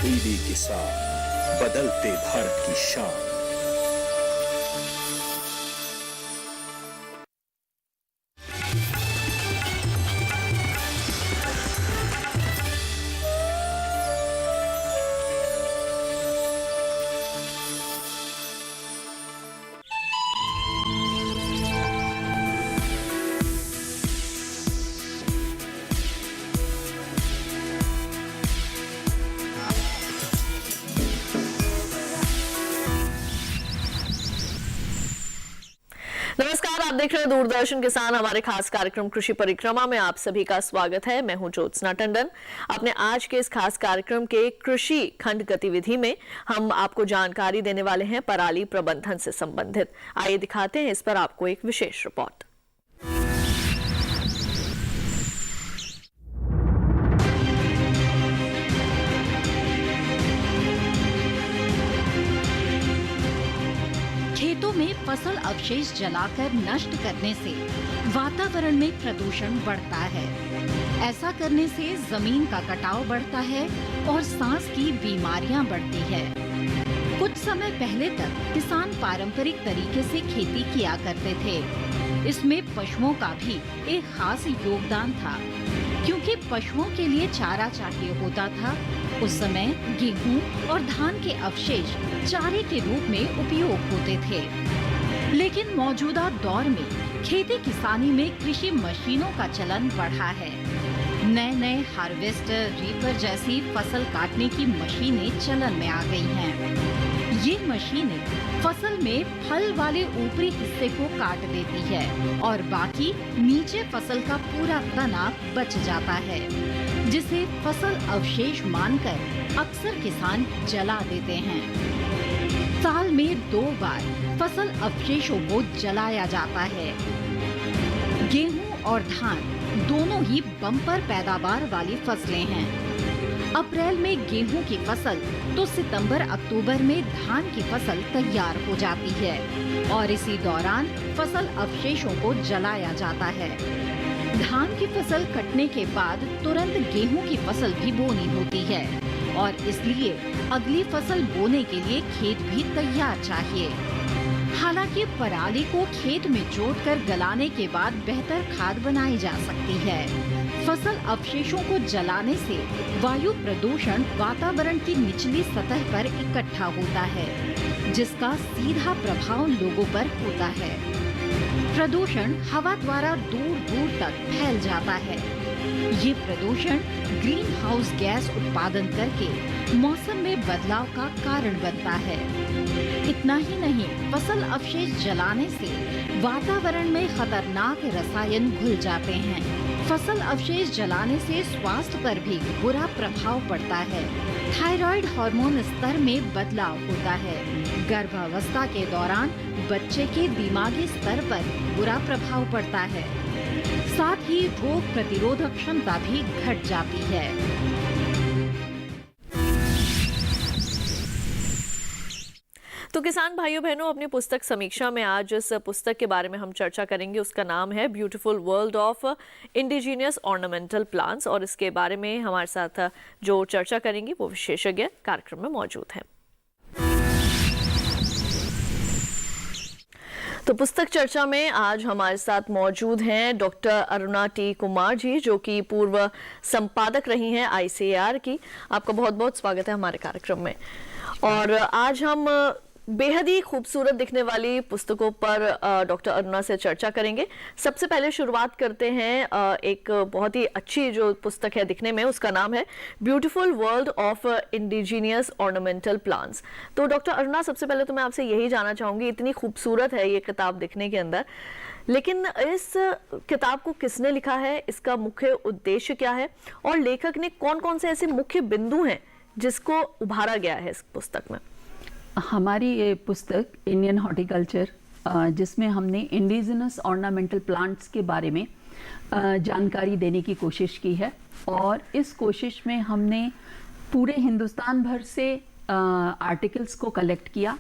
DD किसान, बदलते भारत की शान। नमस्कार, आप देख रहे हैं दूरदर्शन किसान। हमारे खास कार्यक्रम कृषि परिक्रमा में आप सभी का स्वागत है। मैं हूं ज्योत्सना टंडन। अपने आज के इस खास कार्यक्रम के कृषि खंड गतिविधि में हम आपको जानकारी देने वाले हैं पराली प्रबंधन से संबंधित। आइए दिखाते हैं इस पर आपको एक विशेष रिपोर्ट। खेतों में फसल अवशेष जलाकर नष्ट करने से वातावरण में प्रदूषण बढ़ता है। ऐसा करने से जमीन का कटाव बढ़ता है और सांस की बीमारियां बढ़ती है। कुछ समय पहले तक किसान पारंपरिक तरीके से खेती किया करते थे। इसमें पशुओं का भी एक खास योगदान था, क्योंकि पशुओं के लिए चारा चाहिए होता था। उस समय गेहूं और धान के अवशेष चारे के रूप में उपयोग होते थे। लेकिन मौजूदा दौर में खेती किसानी में कृषि मशीनों का चलन बढ़ा है। नए नए हार्वेस्टर, रीपर जैसी फसल काटने की मशीनें चलन में आ गई हैं। ये मशीनें फसल में फल वाले ऊपरी हिस्से को काट देती है और बाकी नीचे फसल का पूरा तना बच जाता है, जिसे फसल अवशेष मानकर अक्सर किसान जला देते हैं। साल में 2 बार फसल अवशेषों को जलाया जाता है। गेहूं और धान दोनों ही बम्पर पैदावार वाली फसलें हैं। अप्रैल में गेहूं की फसल तो सितंबर अक्टूबर में धान की फसल तैयार हो जाती है और इसी दौरान फसल अवशेषों को जलाया जाता है। धान की फसल कटने के बाद तुरंत गेहूं की फसल भी बोनी होती है और इसलिए अगली फसल बोने के लिए खेत भी तैयार चाहिए। हालांकि पराली को खेत में जोतकर गलाने के बाद बेहतर खाद बनाई जा सकती है। फसल अवशेषों को जलाने से वायु प्रदूषण वातावरण की निचली सतह पर इकट्ठा होता है, जिसका सीधा प्रभाव लोगों पर होता है। प्रदूषण हवा द्वारा दूर दूर तक फैल जाता है। ये प्रदूषण ग्रीन हाउस गैस उत्पादन करके मौसम में बदलाव का कारण बनता है। इतना ही नहीं, फसल अवशेष जलाने से वातावरण में खतरनाक रसायन घुल जाते हैं। फसल अवशेष जलाने से स्वास्थ्य पर भी बुरा प्रभाव पड़ता है। थायराइड हार्मोन स्तर में बदलाव होता है। गर्भावस्था के दौरान बच्चे के दिमागी स्तर पर बुरा प्रभाव पड़ता है। साथ ही रोग प्रतिरोधक क्षमता भी घट जाती है। तो किसान भाइयों बहनों, अपनी पुस्तक समीक्षा में आज इस पुस्तक के बारे में हम चर्चा करेंगे। उसका नाम है beautiful world of indigenous ornamental plants और इसके बारे में हमारे साथ जो चर्चा करेंगी वो विशेषज्ञ कार्यक्रम में मौजूद हैं। तो पुस्तक चर्चा में आज हमारे साथ मौजूद हैं डॉक्टर अरुणा टी कुमार जी, जो कि पूर्व संपादक रही हैं ICAR की। आपका बहुत बहुत स्वागत है हमारे कार्यक्रम में। और आज हम बेहद ही खूबसूरत दिखने वाली पुस्तकों पर डॉक्टर अरुणा से चर्चा करेंगे। सबसे पहले शुरुआत करते हैं एक बहुत ही अच्छी जो पुस्तक है दिखने में, उसका नाम है beautiful world of indigenous ornamental plants. तो डॉक्टर अरुणा, सबसे पहले तो मैं आपसे यही जानना चाहूंगी, इतनी खूबसूरत है ये किताब दिखने के अंदर, लेकिन इस किताब को किसने लिखा है, इसका मुख्य उद्देश्य क्या है और लेखक ने कौन कौन से ऐसे मुख्य बिंदु हैं जिसको उभारा गया है इस पुस्तक में? हमारी ये पुस्तक इंडियन हॉर्टिकल्चर, जिसमें हमने इंडिजिनस ऑर्नामेंटल प्लांट्स के बारे में जानकारी देने की कोशिश की है। और इस कोशिश में हमने पूरे हिंदुस्तान भर से आर्टिकल्स को कलेक्ट किया।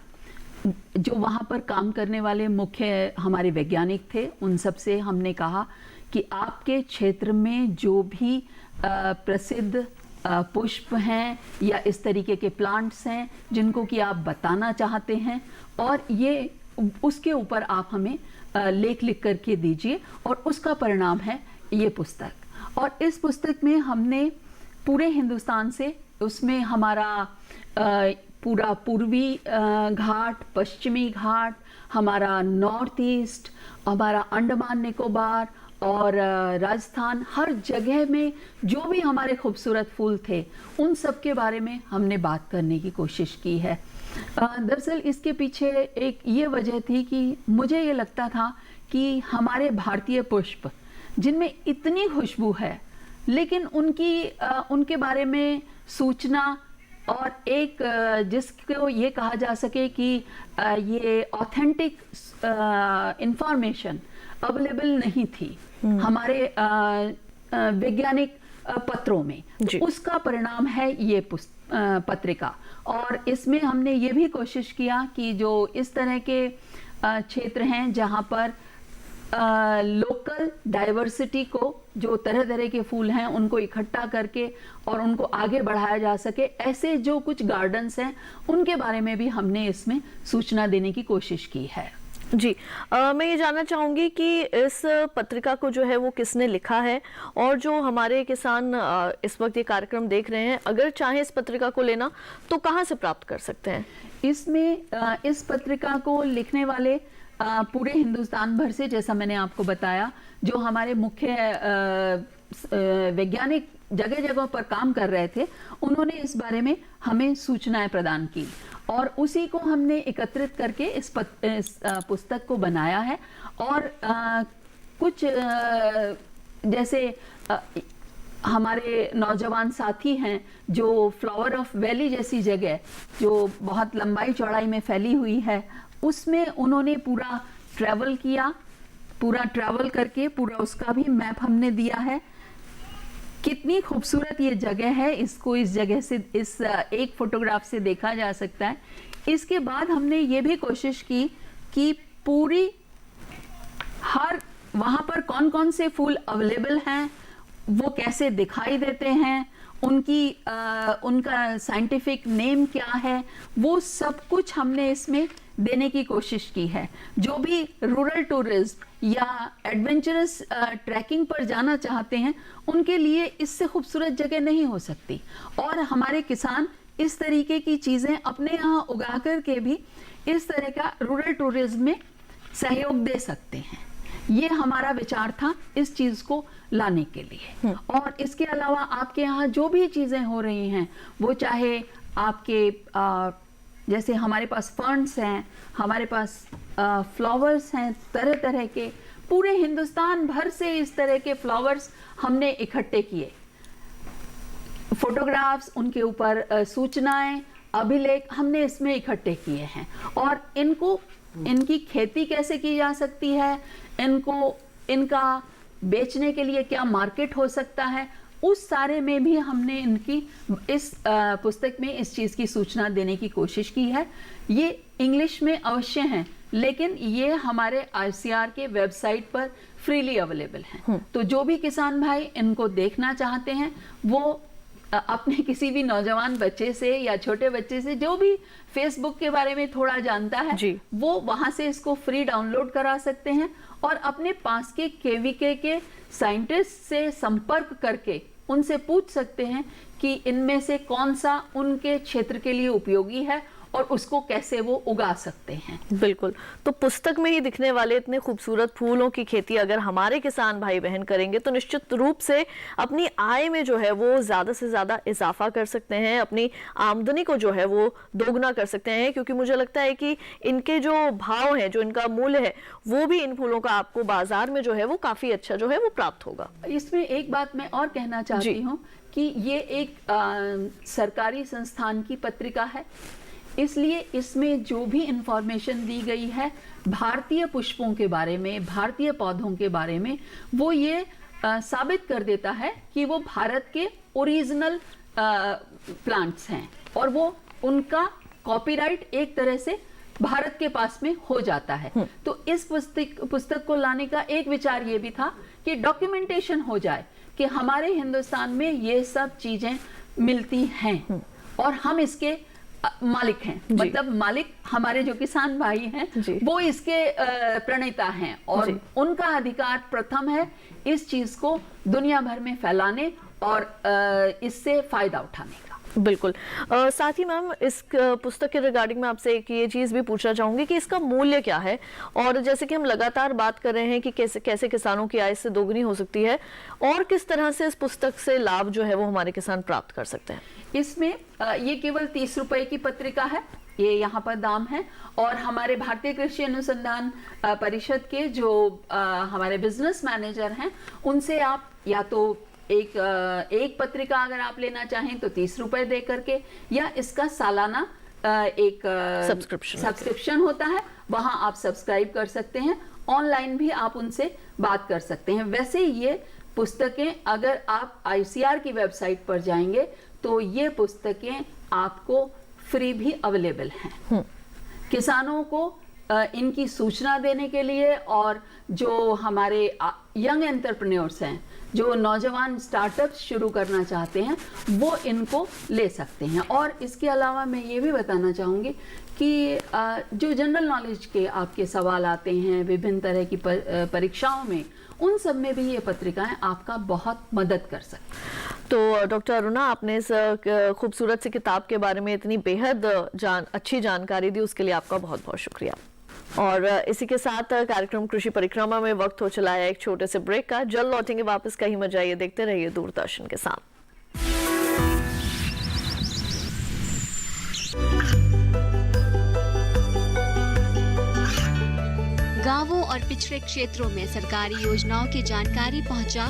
जो वहाँ पर काम करने वाले मुख्य हमारे वैज्ञानिक थे, उन सब से हमने कहा कि आपके क्षेत्र में जो भी प्रसिद्ध पुष्प हैं या इस तरीके के प्लांट्स हैं जिनको कि आप बताना चाहते हैं, और ये उसके ऊपर आप हमें लेख लिख करके दीजिए, और उसका परिणाम है ये पुस्तक। और इस पुस्तक में हमने पूरे हिंदुस्तान से, उसमें हमारा पूरा पूर्वी घाट, पश्चिमी घाट, हमारा नॉर्थ ईस्ट, हमारा अंडमान निकोबार और राजस्थान, हर जगह में जो भी हमारे खूबसूरत फूल थे उन सब के बारे में हमने बात करने की कोशिश की है। दरअसल इसके पीछे एक ये वजह थी कि मुझे ये लगता था कि हमारे भारतीय पुष्प जिनमें इतनी खुशबू है, लेकिन उनके बारे में सूचना और एक जिसको ये कहा जा सके कि ये ऑथेंटिक इंफॉर्मेशन अवेलेबल नहीं थी हमारे वैज्ञानिक पत्रों में। तो उसका परिणाम है ये पत्रिका। और इसमें हमने ये भी कोशिश किया कि जो इस तरह के क्षेत्र हैं जहाँ पर लोकल डाइवर्सिटी को, जो तरह तरह के फूल हैं उनको इकट्ठा करके और उनको आगे बढ़ाया जा सके, ऐसे जो कुछ गार्डन्स हैं उनके बारे में भी हमने इसमें सूचना देने की कोशिश की है। जी, मैं ये जानना चाहूंगी कि इस पत्रिका को जो है वो किसने लिखा है, और जो हमारे किसान इस वक्त ये कार्यक्रम देख रहे हैं, अगर चाहे इस पत्रिका को लेना तो कहाँ से प्राप्त कर सकते हैं? इसमें इस पत्रिका को लिखने वाले पूरे हिंदुस्तान भर से, जैसा मैंने आपको बताया, जो हमारे मुख्य वैज्ञानिक जगह जगह पर काम कर रहे थे, उन्होंने इस बारे में हमें सूचनाएं प्रदान की, और उसी को हमने एकत्रित करके इस पुस्तक को बनाया है। और कुछ जैसे हमारे नौजवान साथी हैं जो फ्लावर ऑफ वैली जैसी जगह, जो बहुत लंबाई चौड़ाई में फैली हुई है, उसमें उन्होंने पूरा ट्रैवल किया, पूरा ट्रैवल करके पूरा उसका भी मैप हमने दिया है। कितनी खूबसूरत ये जगह है, इसको इस जगह से, इस एक फोटोग्राफ से देखा जा सकता है। इसके बाद हमने ये भी कोशिश की कि पूरी हर वहाँ पर कौन कौन से फूल अवेलेबल हैं, वो कैसे दिखाई देते हैं, उनका साइंटिफिक नेम क्या है, वो सब कुछ हमने इसमें देने की कोशिश की है। जो भी रूरल टूरिज्म या एडवेंचरस ट्रैकिंग पर जाना चाहते हैं, उनके लिए इससे खूबसूरत जगह नहीं हो सकती। और हमारे किसान इस तरीके की चीज़ें अपने यहाँ उगा कर के भी इस तरह का रूरल टूरिज्म में सहयोग दे सकते हैं। ये हमारा विचार था इस चीज़ को लाने के लिए। और इसके अलावा आपके यहाँ जो भी चीज़ें हो रही हैं, वो चाहे आपके जैसे हमारे पास फर्न्स हैं, हमारे पास फ्लावर्स हैं, तरह तरह के, पूरे हिंदुस्तान भर से इस तरह के फ्लावर्स हमने इकट्ठे किए, फोटोग्राफ्स, उनके ऊपर सूचनाएं, अभिलेख हमने इसमें इकट्ठे किए हैं। और इनकी खेती कैसे की जा सकती है, इनका बेचने के लिए क्या मार्केट हो सकता है, उस सारे में भी हमने इनकी इस पुस्तक में इस चीज़ की सूचना देने की कोशिश की है। ये इंग्लिश में अवश्य हैं, लेकिन ये हमारे ICAR के वेबसाइट पर फ्रीली अवेलेबल हैं। तो जो भी किसान भाई इनको देखना चाहते हैं, वो अपने किसी भी नौजवान बच्चे से या छोटे बच्चे से, जो भी फेसबुक के बारे में थोड़ा जानता है, वो वहां से इसको फ्री डाउनलोड करा सकते हैं, और अपने पास के KVK के साइंटिस्ट से संपर्क करके उनसे पूछ सकते हैं कि इनमें से कौन सा उनके क्षेत्र के लिए उपयोगी है और उसको कैसे वो उगा सकते हैं। बिल्कुल। तो पुस्तक में ही दिखने वाले इतने खूबसूरत फूलों की खेती अगर हमारे किसान भाई बहन करेंगे तो निश्चित रूप से अपनी आय में जो है वो ज़्यादा से ज़्यादा इजाफा कर सकते हैं, अपनी आमदनी को जो है वो दोगुना कर सकते हैं। क्योंकि मुझे लगता है कि इनके जो भाव हैं, जो इनका मूल्य है, वो भी इन फूलों का आपको बाजार में जो है वो काफ़ी अच्छा जो है वो प्राप्त होगा। इसमें एक बात मैं और कहना चाहती हूँ कि ये एक सरकारी संस्थान की पत्रिका है, इसलिए इसमें जो भी इंफॉर्मेशन दी गई है भारतीय पुष्पों के बारे में, भारतीय पौधों के बारे में, वो ये साबित कर देता है कि वो भारत के ओरिजिनल प्लांट्स हैं, और वो उनका कॉपीराइट एक तरह से भारत के पास में हो जाता है। तो इस पुस्तक को लाने का एक विचार ये भी था कि डॉक्यूमेंटेशन हो जाए कि हमारे हिंदुस्तान में ये सब चीजें मिलती हैं और हम इसके मालिक हैं। मतलब मालिक हमारे जो किसान भाई हैं वो इसके प्रणेता हैं और उनका अधिकार प्रथम है इस चीज को दुनिया भर में फैलाने और इससे फायदा उठाने का। बिल्कुल। साथ ही मैम इस पुस्तक के रिगार्डिंग मैं आपसे एक ये चीज़ भी पूछना चाहूँगी कि इसका मूल्य क्या है, और जैसे कि हम लगातार बात कर रहे हैं कि कैसे कैसे किसानों की आय से दोगुनी हो सकती है और किस तरह से इस पुस्तक से लाभ जो है वो हमारे किसान प्राप्त कर सकते हैं। इसमें ये केवल 30 रुपए की पत्रिका है, ये यहाँ पर दाम है। और हमारे भारतीय कृषि अनुसंधान परिषद के जो हमारे बिजनेस मैनेजर हैं उनसे आप या तो एक पत्रिका अगर आप लेना चाहें तो 30 रुपए दे करके, या इसका सालाना एक सब्सक्रिप्शन होता है, वहां आप सब्सक्राइब कर सकते हैं। ऑनलाइन भी आप उनसे बात कर सकते हैं। वैसे ये पुस्तकें अगर आप ICAR की वेबसाइट पर जाएंगे तो ये पुस्तकें आपको फ्री भी अवेलेबल हैं। किसानों को इनकी सूचना देने के लिए और जो हमारे यंग एंटरप्रेन्योर्स हैं, जो नौजवान स्टार्टअप्स शुरू करना चाहते हैं, वो इनको ले सकते हैं। और इसके अलावा मैं ये भी बताना चाहूँगी कि जो जनरल नॉलेज के आपके सवाल आते हैं विभिन्न तरह की परीक्षाओं में, उन सब में भी ये पत्रिकाएं आपका बहुत मदद कर सकती हैं। तो डॉक्टर अरुणा, आपने इस खूबसूरत सी किताब के बारे में इतनी बेहद अच्छी जानकारी दी, उसके लिए आपका बहुत बहुत शुक्रिया। और इसी के साथ कार्यक्रम कृषि परिक्रमा में वक्त हो चला है एक छोटे से ब्रेक का। जल्द लौटेंगे वापस, कहीं मत जाइए, देखते रहिए दूरदर्शन के साथ। गांवों और पिछड़े क्षेत्रों में सरकारी योजनाओं की जानकारी पहुंचा।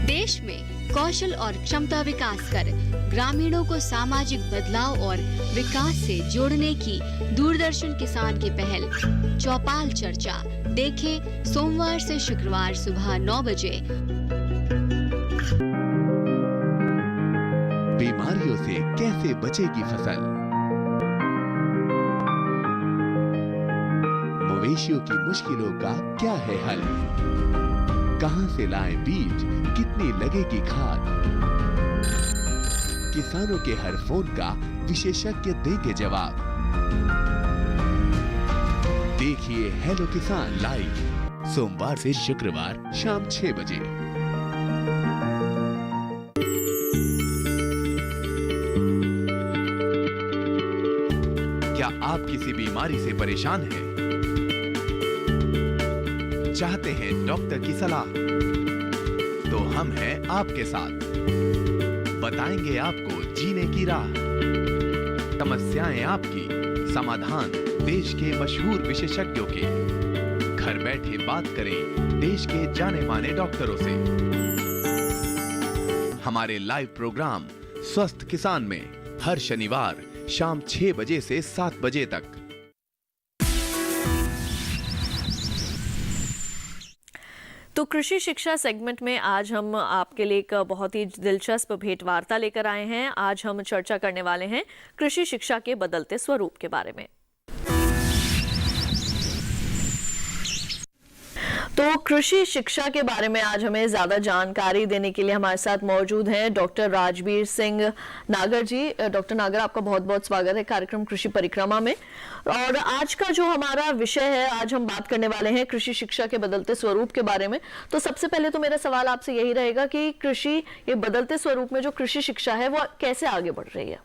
देश में कौशल और क्षमता विकास कर ग्रामीणों को सामाजिक बदलाव और विकास से जोड़ने की दूरदर्शन किसान की पहल चौपाल चर्चा देखें सोमवार से शुक्रवार सुबह 9 बजे। बीमारियों से कैसे बचेगी फसल, मवेशियों की मुश्किलों का क्या है हल, कहां से लाएं बीज, कितनी लगेगी खाद, किसानों के हर फोन का विशेषज्ञ देंगे जवाब। देखिए हेलो किसान लाइव सोमवार से शुक्रवार शाम 6 बजे। क्या आप किसी बीमारी से परेशान हैं? चाहते हैं डॉक्टर की सलाह? तो हम हैं आपके साथ, बताएंगे आपको जीने की राह। समस्याएं आपकी, समाधान देश के मशहूर विशेषज्ञों के। घर बैठे बात करें देश के जाने माने डॉक्टरों से। हमारे लाइव प्रोग्राम स्वस्थ किसान में हर शनिवार शाम 6 बजे से 7 बजे तक। तो कृषि शिक्षा सेगमेंट में आज हम आपके लिए एक बहुत ही दिलचस्प भेंट वार्ता लेकर आए हैं। आज हम चर्चा करने वाले हैं कृषि शिक्षा के बदलते स्वरूप के बारे में। तो कृषि शिक्षा के बारे में आज हमें ज्यादा जानकारी देने के लिए हमारे साथ मौजूद हैं डॉक्टर राजबीर सिंह नागर जी। डॉक्टर नागर, आपका बहुत बहुत स्वागत है कार्यक्रम कृषि परिक्रमा में। और आज का जो हमारा विषय है, आज हम बात करने वाले हैं कृषि शिक्षा के बदलते स्वरूप के बारे में। तो सबसे पहले तो मेरा सवाल आपसे यही रहेगा कि कृषि ये बदलते स्वरूप में जो कृषि शिक्षा है वो कैसे आगे बढ़ रही है?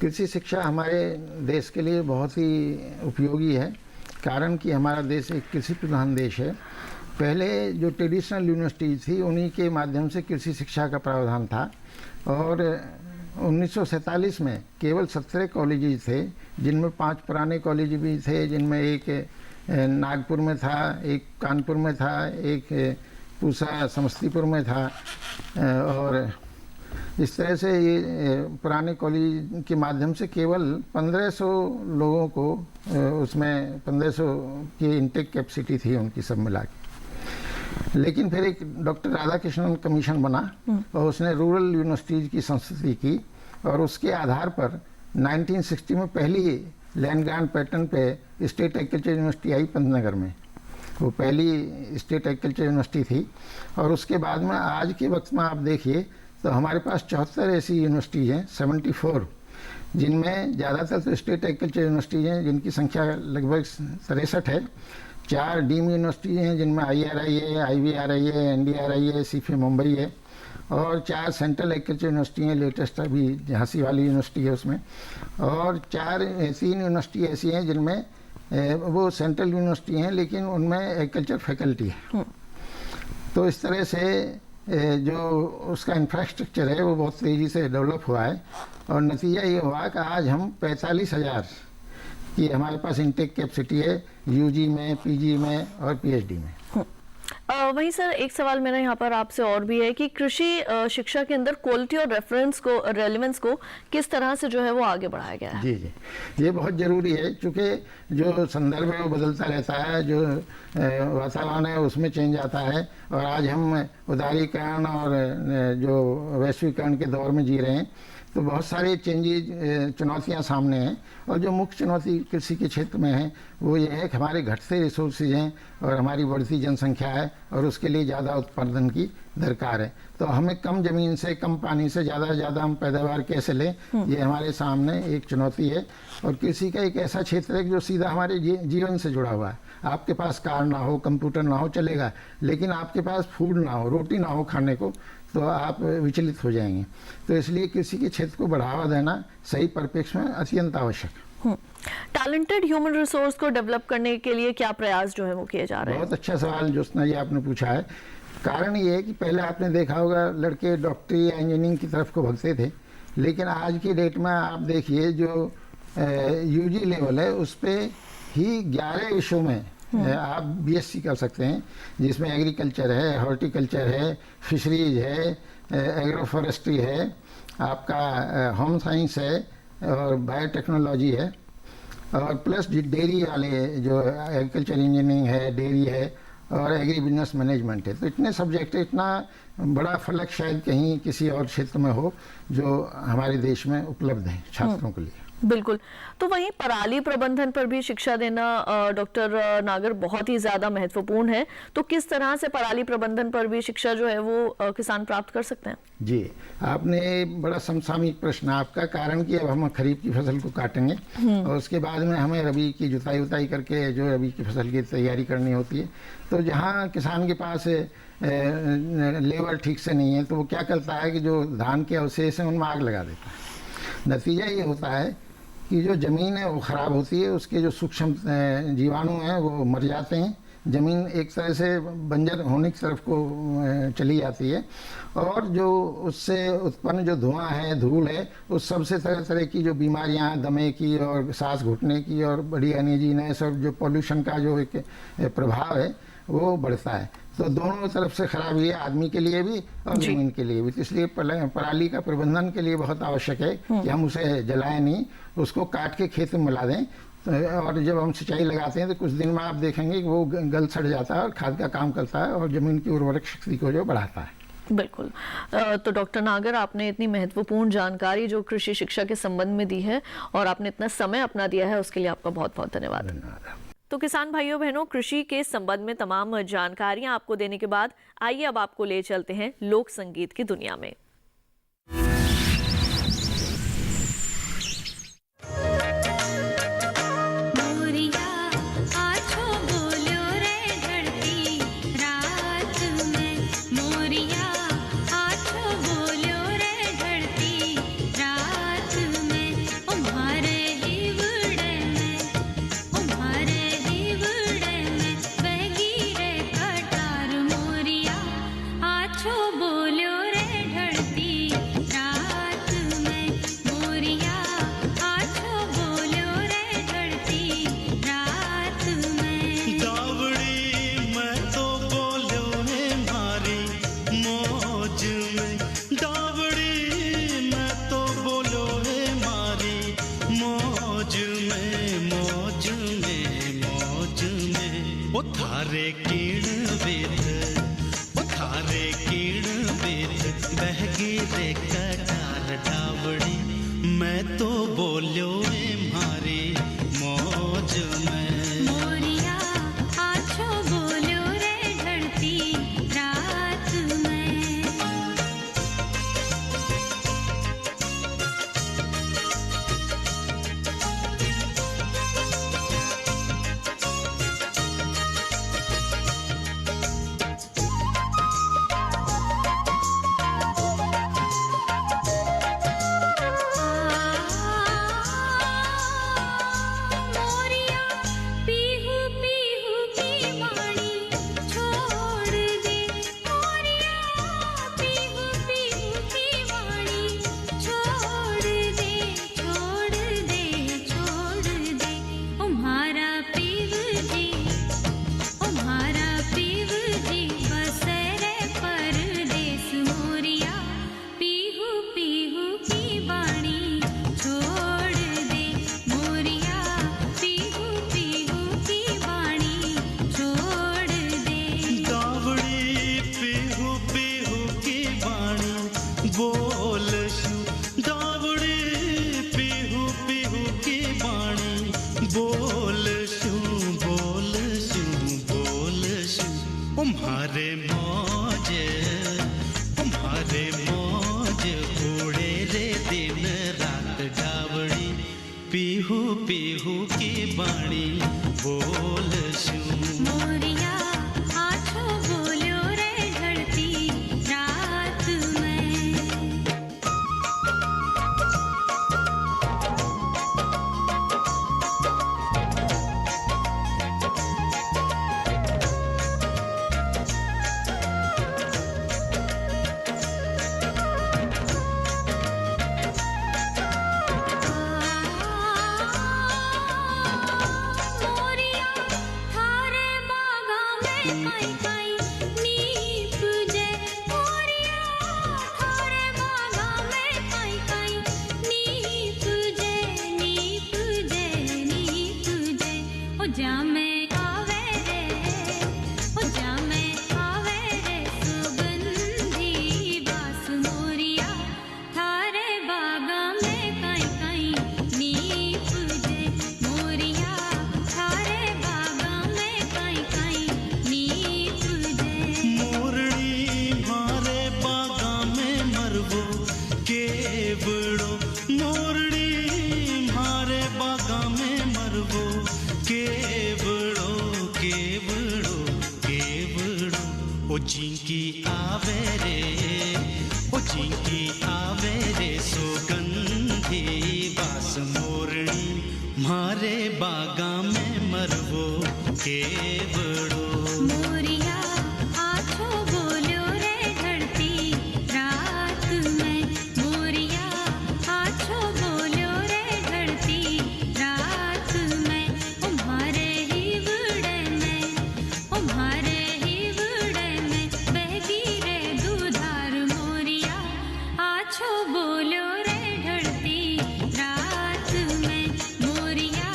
कृषि शिक्षा हमारे देश के लिए बहुत ही उपयोगी है, कारण कि हमारा देश एक कृषि प्रधान देश है। पहले जो ट्रेडिशनल यूनिवर्सिटीज थी उन्हीं के माध्यम से कृषि शिक्षा का प्रावधान था और 1947 में केवल 17 कॉलेजेस थे, जिनमें 5 पुराने कॉलेज भी थे, जिनमें एक नागपुर में था, एक कानपुर में था, एक पूसा समस्तीपुर में था। और इस तरह से ये पुराने कॉलेज के माध्यम से केवल 1500 लोगों को उसमें 1500 की इंटेक कैपेसिटी थी उनकी सब मिला के। लेकिन फिर एक डॉक्टर राधाकृष्णन कमीशन बना और उसने रूरल यूनिवर्सिटीज़ की संस्तुति की और उसके आधार पर 1960 में पहली लैंड ग्रांट पैटर्न पे state agriculture university I Pantnagar में। वो पहली स्टेट एग्रीकल्चर यूनिवर्सिटी थी। और उसके बाद में आज के वक्त में आप देखिए तो हमारे पास 74 ऐसी यूनिवर्सिटीज़ हैं, 74, जिनमें ज़्यादातर तो स्टेट एग्रीकल्चर यूनिवर्सिटीज़ हैं जिनकी संख्या लगभग 63 है। 4 डीम यूनिवर्सिटीज़ हैं जिनमें IRI है, IVRI है, NDRI है, CIFA मुंबई है, और 4 सेंट्रल एग्रीकल्चर यूनिवर्सिटी हैं, लेटेस्ट अभी झांसी वाली यूनिवर्सिटी है उसमें, और 3 यूनिवर्सिटी ऐसी हैं जिनमें वो सेंट्रल यूनिवर्सिटी हैं लेकिन उनमें एग्रीकल्चर फैकल्टी है। तो इस तरह से जो उसका इंफ्रास्ट्रक्चर है वो बहुत तेज़ी से डेवलप हुआ है, और नतीजा ये हुआ कि आज हम 45,000 की हमारे पास इंटेक कैपेसिटी है UG में, PG में और PhD में। वहीं सर एक सवाल मेरा यहाँ पर आपसे और भी है कि कृषि शिक्षा के अंदर क्वालिटी और रेलेवेंस को किस तरह से जो है वो आगे बढ़ाया गया है? जी, ये बहुत ज़रूरी है, क्योंकि जो संदर्भ है वो बदलता रहता है, जो वातावरण है उसमें चेंज आता है, और आज हम उदारीकरण और जो वैश्वीकरण के दौर में जी रहे हैं, तो बहुत सारे चुनौतियां सामने हैं, और जो मुख्य चुनौती कृषि के क्षेत्र में है वो ये है कि हमारे घटते रिसोर्सेज हैं और हमारी बढ़ती जनसंख्या है, और उसके लिए ज़्यादा उत्पादन की दरकार है। तो हमें कम ज़मीन से, कम पानी से ज़्यादा से ज़्यादा हम पैदावार कैसे लें, ये हमारे सामने एक चुनौती है। और कृषि का एक ऐसा क्षेत्र है जो सीधा हमारे जीवन से जुड़ा हुआ है। आपके पास कार ना हो, कंप्यूटर ना हो, चलेगा, लेकिन आपके पास फूड ना हो, रोटी ना हो खाने को, तो आप विचलित हो जाएंगे। तो इसलिए कृषि के क्षेत्र को बढ़ावा देना सही परिप्रेक्ष्य में अत्यंत आवश्यक है। टैलेंटेड ह्यूमन रिसोर्स को डेवलप करने के लिए क्या प्रयास जो है वो किए जा रहे हैं? बहुत अच्छा सवाल ज्योत्सना जी आपने पूछा है। कारण ये है कि पहले आपने देखा होगा लड़के डॉक्टरी या इंजीनियरिंग की तरफ को भगते थे, लेकिन आज की डेट में आप देखिए जो UG लेवल है उस पर ही 11 विषयों में आप BSc कर सकते हैं, जिसमें एग्रीकल्चर है, हॉर्टिकल्चर है, फिशरीज है, एग्रो फॉरेस्ट्री है, आपका होम साइंस है और बायोटेक्नोलॉजी है, और प्लस डेयरी वाले जो एग्रीकल्चर इंजीनियरिंग है, डेयरी है और एग्री बिजनेस मैनेजमेंट है। तो इतने सब्जेक्ट है, इतना बड़ा फलक शायद कहीं किसी और क्षेत्र में हो जो हमारे देश में उपलब्ध है छात्रों के लिए। बिल्कुल। तो वहीं पराली प्रबंधन पर भी शिक्षा देना डॉक्टर नागर बहुत ही ज्यादा महत्वपूर्ण है, तो किस तरह से पराली प्रबंधन पर भी शिक्षा जो है वो किसान प्राप्त कर सकते हैं? जी, आपने बड़ा समसामयिक प्रश्न आपका, कारण कि अब हम खरीफ की फसल को काटेंगे और उसके बाद में हमें रबी की जुताई उताई करके जो रबी की फसल की तैयारी करनी होती है। तो जहाँ किसान के पास लेबर ठीक से नहीं है तो वो क्या करता है कि जो धान के अवशेष हैं उनमें आग लगा देता है। नतीजा ये होता है कि जो ज़मीन है वो ख़राब होती है, उसके जो सूक्ष्म जीवाणु हैं वो मर जाते हैं, ज़मीन एक तरह से बंजर होने की तरफ को चली जाती है, और जो उससे उत्पन्न जो धुआं है, धूल है, उस सबसे तरह तरह की जो बीमारियां, दमे की और सांस घुटने की और बड़ी अनइजीनेस और जो पॉल्यूशन का जो एक प्रभाव है वो बढ़ता है। तो दोनों तरफ से खराबी है, आदमी के लिए भी और जमीन के लिए भी। तो इसलिए पराली का प्रबंधन के लिए बहुत आवश्यक है कि हम उसे जलाएं नहीं, उसको काट के खेत में मिला दें, और जब हम सिंचाई लगाते हैं तो कुछ दिन में आप देखेंगे कि वो गल सड़ जाता है और खाद का काम करता है और जमीन की उर्वरक शक्ति को जो बढ़ाता है। बिल्कुल। तो डॉक्टर नागर, आपने इतनी महत्वपूर्ण जानकारी जो कृषि शिक्षा के संबंध में दी है और आपने इतना समय अपना दिया है, उसके लिए आपका बहुत बहुत धन्यवाद। तो किसान भाइयों बहनों, कृषि के संबंध में तमाम जानकारियां आपको देने के बाद आइए अब आपको ले चलते हैं लोक संगीत की दुनिया में। बोलशु दावड़े पीहू पीहू की बाणी बोलशु बोलशु बोलशु तुम्हारे मौज उड़े रे दिन रात डावड़ी पीहू पीहू की बाणी बोलशु मोरिया आछो बोलो रे ढलती रात में मोरिया थारे बागा में काई काई नीप जे मोरिया थारे बागा में काई काई नीप जे ओ जामे आवे रे सुगंधी बास मोरिया थारे बागा में काई काई नीप जे मोरिया थारे बागा में काई काई नीप जे मोरनी मारे बागा में मरवो केवड़ो मोरनी मारे बागा में मरवो केवड़ो केवड़ो केवड़ो ओ जिंकी आवे रे सुगंधी बास मोरनी मारे बागा में मरवो केवड़ो मोरिया आछो बोलो रे ढलती रात में मोरिया आछो बोलो रे ढलती रात में तुम्हारे ही बुड़े में बहगी रे दूधार मोरिया आछो बोलो रे ढलती रात में मोरिया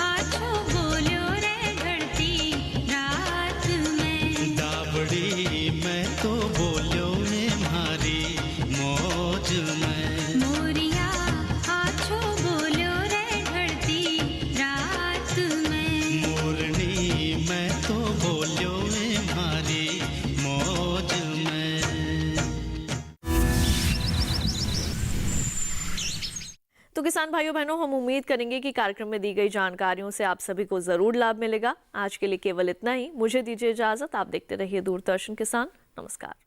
आछो बोलो रे ढलती रात में दावड़ी मैं तो बोलो में मारी मौज में मोरिया आछो बोलो रे ढलती रात में मोरनी मैं तो बोलो में मारी मौज में। तो किसान भाइयों बहनों, हम उम्मीद करेंगे कि कार्यक्रम में दी गई जानकारियों से आप सभी को जरूर लाभ मिलेगा। आज के लिए केवल इतना ही। मुझे दीजिए इजाजत। आप देखते रहिए दूरदर्शन किसान। नमस्कार।